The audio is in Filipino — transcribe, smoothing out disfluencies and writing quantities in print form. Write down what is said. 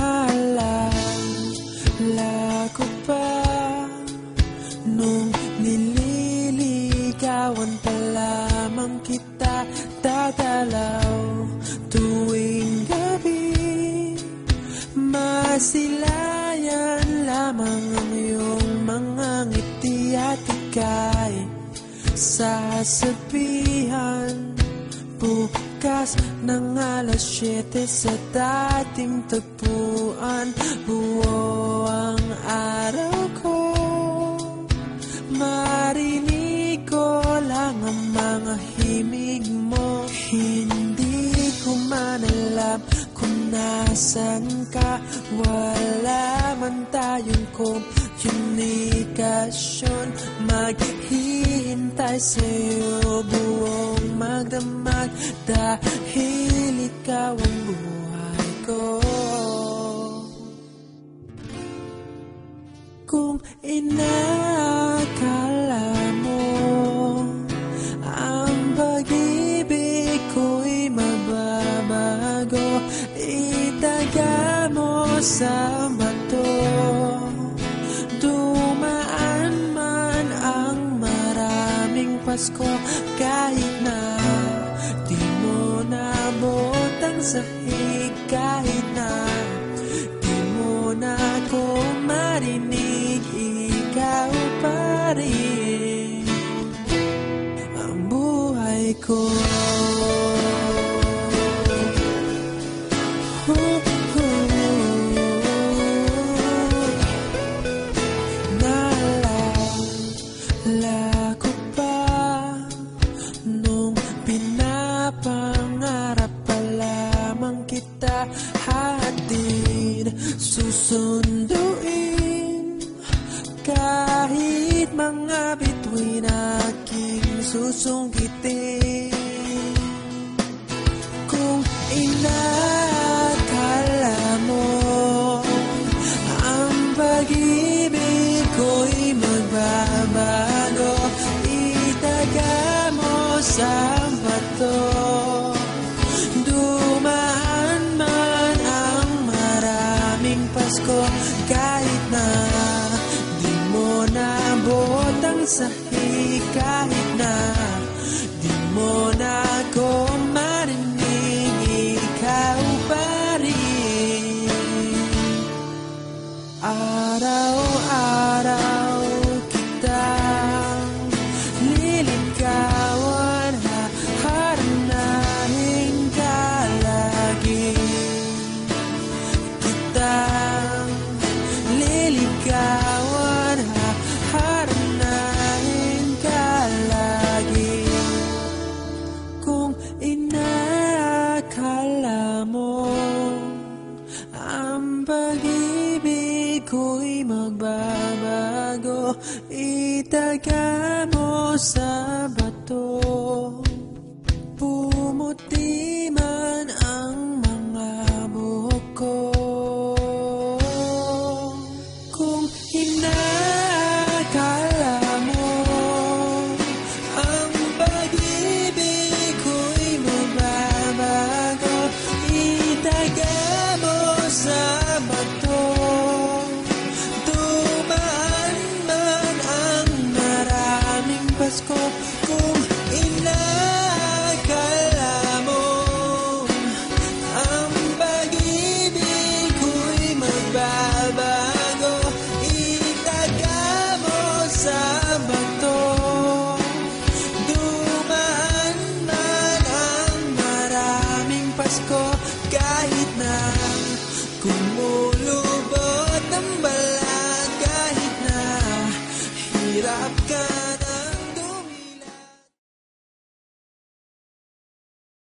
Naalala ko pa nung nililigawan pa lamang kita, dadalaw tuwing gabi. Masilayan lamang ang iyong mga ngiti at ika'y sasabihan bukas ng alas 7 sa dating tagpuan. Buo ang araw ko, marinig ko lang ang mga himig mo. Hindi ko man alam kung nasan ka, wala man tayong komunikasyon. Maghihintay sa'yo buong magdamag dahil ikaw ang buhay ko. Kung inakala mo ang pag-ibig ko'y mababago, itaga mo sa bato. Dumaan man ang maraming Pasko, kahit na di mo naabot ang sahig, kahit na di mo na ako marinig, ikaw pa rin ang buhay ko. Naalala ko pa nung pinapangarap pa lamang kita, hatid susunduin kahit mga bituin aking susungkitin. Kung inakala mo ang pag-ibig ko'y magbabago, itaga mo sa bato. Dumaan man ang maraming Pasko, kahit na di mo naabot ang sahig, kahit na di mo na ako marinig, ikaw pa rin. Araw-araw kitang liligawan, haharanahin ka lagi. Kitang liligawan, haharanahin ka lagi. Kung inakala mo ang pag-ibig ko'y magbabago, itaga mo sa bato. Pumuti man ang mga buhok ko. Kung inakala mo ang pag-ibig ko'y magbabago, itaga mo sa bato. Dumaan man ang maraming Pasko, kung inakala mo ang pag-ibig ko'y magbabago, itaga mo sa bato. Dumaan man ang maraming Pasko, kahit na kung